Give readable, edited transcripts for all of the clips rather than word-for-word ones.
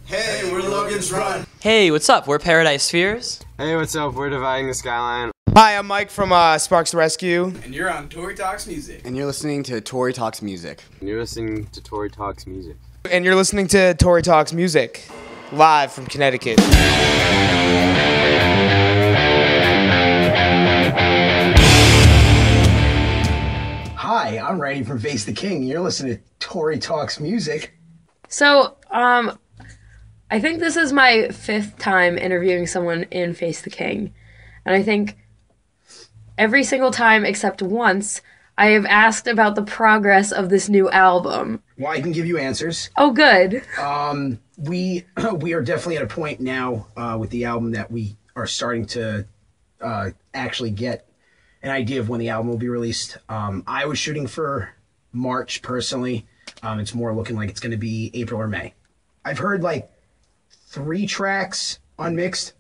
Hey, we're Logan's Run. Hey, what's up? We're Paradise Spheres. Hey, what's up? We're Dividing the Skyline. Hi, I'm Mike from Sparks the Rescue. And you're on Tori Talks Music. And you're listening to Tori Talks Music. And you're listening to Tori Talks Music. And you're listening to Tori Talks Music, live from Connecticut. Hi, I'm Randy from Face the King. You're listening to Tori Talks Music. So, I think this is my 5th time interviewing someone in Face the King. And I think every single time except once, I have asked about the progress of this new album. Well, I can give you answers. Oh, good. We are definitely at a point now with the album that we are starting to actually get an idea of when the album will be released. I was shooting for March personally. It's more looking like it's going to be April or May. I've heard like 3 tracks unmixed,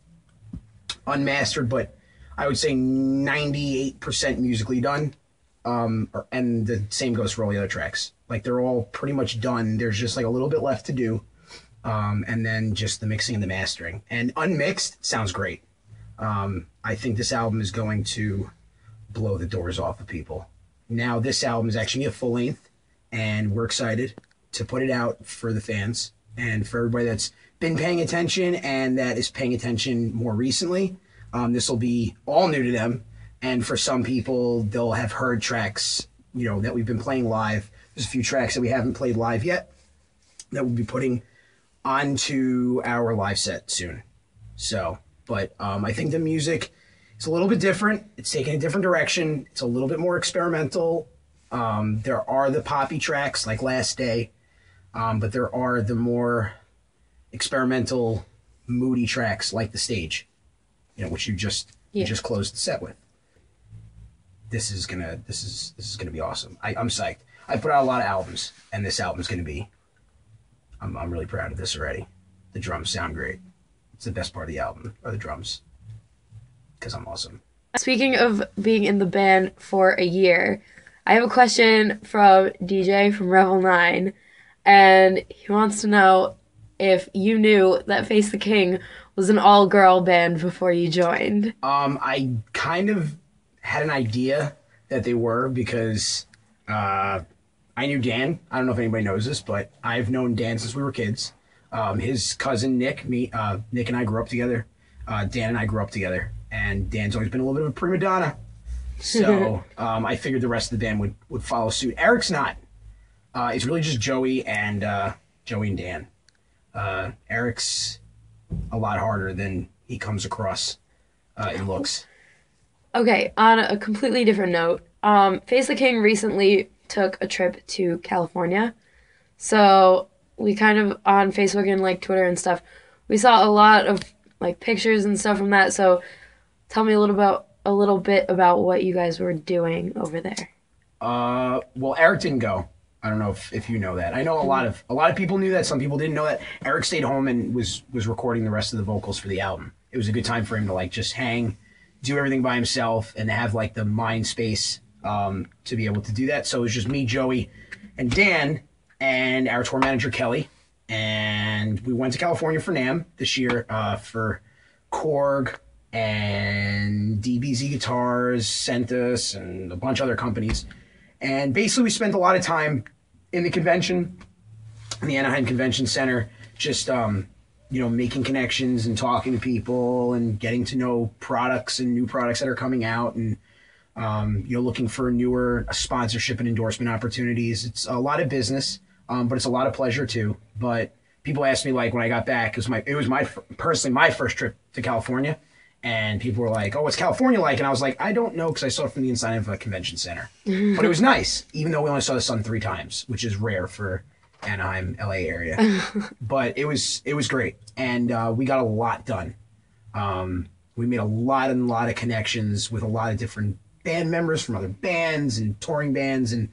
unmastered, but I would say 98% musically done. And the same goes for all the other tracks. Like they're all pretty much done. There's just like a little bit left to do. And then just the mixing and the mastering. And unmixed sounds great. I think this album is going to blow the doors off of people. Now this album is actually a full length, and we're excited to put it out for the fans and for everybody that's been paying attention and that is paying attention more recently. This will be all new to them, and for some people they'll have heard tracks, you know, that we've been playing live. There's a few tracks that we haven't played live yet that we'll be putting onto our live set soon. So, but I think the music is a little bit different. It's taking a different direction. It's a little bit more experimental. There are the poppy tracks like Last Day, but there are the more experimental, moody tracks like The Stage, you know, which you just closed the set with. This is gonna be awesome. I'm psyched. I put out a lot of albums, and this album's gonna be. I'm really proud of this already. The drums sound great. It's the best part of the album, are the drums, because I'm awesome. Speaking of being in the band for a year, I have a question from DJ from Revel 9, and he wants to know if you knew that Face the King was an all-girl band before you joined. I kind of had an idea that they were because I knew Dan. I don't know if anybody knows this, but I've known Dan since we were kids. His cousin Nick and I grew up together. Dan and I grew up together, and Dan's always been a little bit of a prima donna. So I figured the rest of the band would follow suit. Eric's not. It's really just Joey and Dan. Eric's a lot harder than he comes across in looks. Okay, on a completely different note, Face the King recently took a trip to California. So we kind of, on Facebook and like Twitter and stuff, we saw a lot of like pictures and stuff from that. So tell me a little bit about what you guys were doing over there. Well, Eric didn't go. I don't know if you know that. I know a lot of people knew that. Some people didn't know that. Eric stayed home and was recording the rest of the vocals for the album. It was a good time for him to like just hang, do everything by himself, and have like the mind space to be able to do that. So it was just me, Joey, and Dan, and our tour manager Kelly, and we went to California for NAMM this year for Korg and DBZ Guitars sent us, and a bunch of other companies. And basically we spent a lot of time in the convention, in the Anaheim Convention Center, just making connections and talking to people and getting to know products and new products that are coming out, and looking for newer sponsorship and endorsement opportunities. It's a lot of business, but it's a lot of pleasure too. But people asked me, like, when I got back, it was personally my first trip to California. And people were like, "Oh, what's California like?" And I was like, "I don't know, because I saw it from the inside of a convention center." But it was nice, even though we only saw the sun 3 times, which is rare for Anaheim, LA area. But it was great, and we got a lot done. We made a lot of connections with a lot of different band members from other bands and touring bands and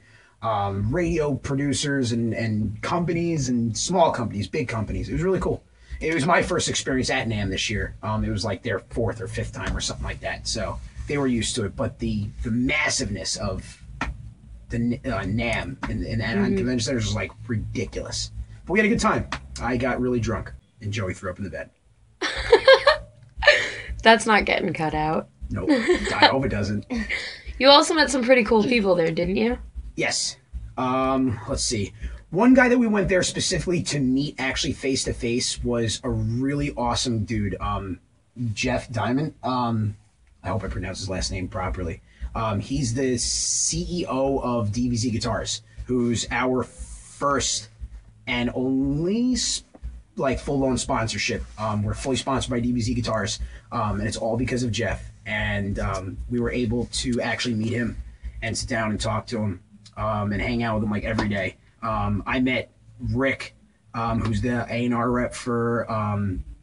radio producers and companies and small companies, big companies. It was really cool. It was my first experience at NAMM this year. It was like their 4th or 5th time or something like that. So they were used to it. But the massiveness of the NAMM in the Anaheim Convention Center was like ridiculous. But we had a good time. I got really drunk. and Joey threw up in the bed. That's not getting cut out. Nope. I hope it doesn't. You also met some pretty cool people there, didn't you? Yes. Let's see. One guy that we went there specifically to meet actually face to face was a really awesome dude. Jeff Diamond. I hope I pronounced his last name properly. He's the CEO of DVZ Guitars, who's our first and only full-on sponsorship. We're fully sponsored by DVZ Guitars, and it's all because of Jeff. And we were able to actually meet him and sit down and talk to him and hang out with him like every day. I met Rick, who's the A&R rep for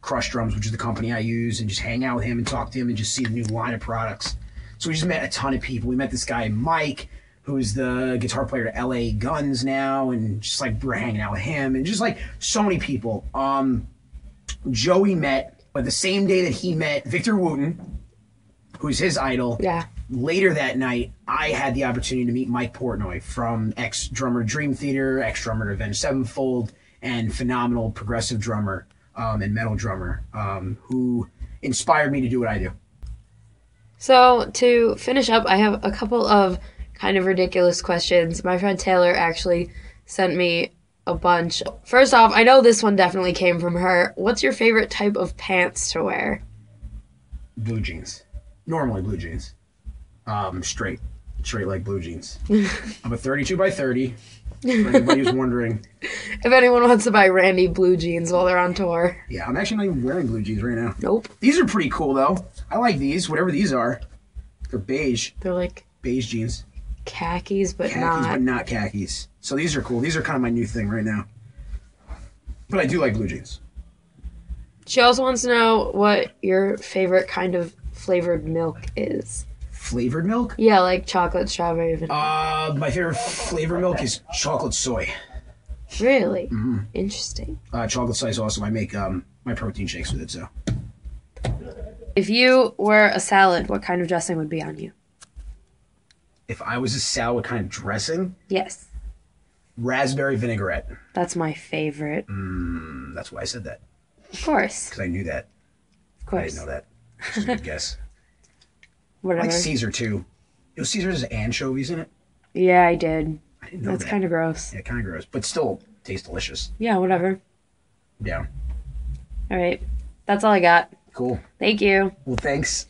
Crush Drums, which is the company I use, and just hang out with him and talk to him and just see the new line of products. So we just met a ton of people. We met this guy, Mike, who's the guitar player to LA Guns now, and just like we're hanging out with him, and just like so many people. Joey met, but the same day that he met Victor Wooten, who's his idol. Yeah. Later that night, I had the opportunity to meet Mike Portnoy, from ex-drummer Dream Theater, ex-drummer to Avenged Sevenfold, and phenomenal progressive drummer and metal drummer who inspired me to do what I do. So to finish up, I have a couple of kind of ridiculous questions. My friend Taylor actually sent me a bunch. First off, I know this one definitely came from her. What's your favorite type of pants to wear? Blue jeans. Normally blue jeans. Straight like blue jeans. I'm a 32 by 30. For anybody who's wondering. If anyone wants to buy Randy blue jeans while they're on tour. Yeah, I'm actually not even wearing blue jeans right now. Nope. These are pretty cool though. I like these, whatever these are. They're beige. They're like Beige jeans. khakis, but Khakis, not. but not khakis. So these are cool. These are kind of my new thing right now. But I do like blue jeans. She also wants to know what your favorite kind of flavored milk is. Flavored milk? Yeah, like chocolate, strawberry, vanilla. My favorite flavored milk is chocolate soy. Really? Interesting. Chocolate soy is awesome. I make my protein shakes with it, so. If you were a salad, what kind of dressing would be on you? If I was a salad, what kind of dressing? Yes. Raspberry vinaigrette. That's my favorite. That's why I said that. Of course. Because I knew that. Of I course. didn't know that. It's a good guess. I Whatever. like Caesar, too. You know, Caesar has anchovies in it? Yeah, I did. I didn't know That's that. kind of gross. Yeah, kind of gross. But still tastes delicious. Yeah, whatever. Yeah. All right. That's all I got. Cool. Thank you. Well, thanks,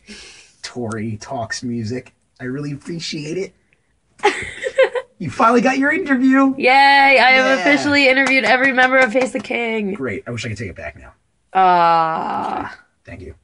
Tori Talks Music. I really appreciate it. You finally got your interview. Yay! I have Yeah. officially interviewed every member of Face the King. Great. I wish I could take it back now. Ah. Thank you.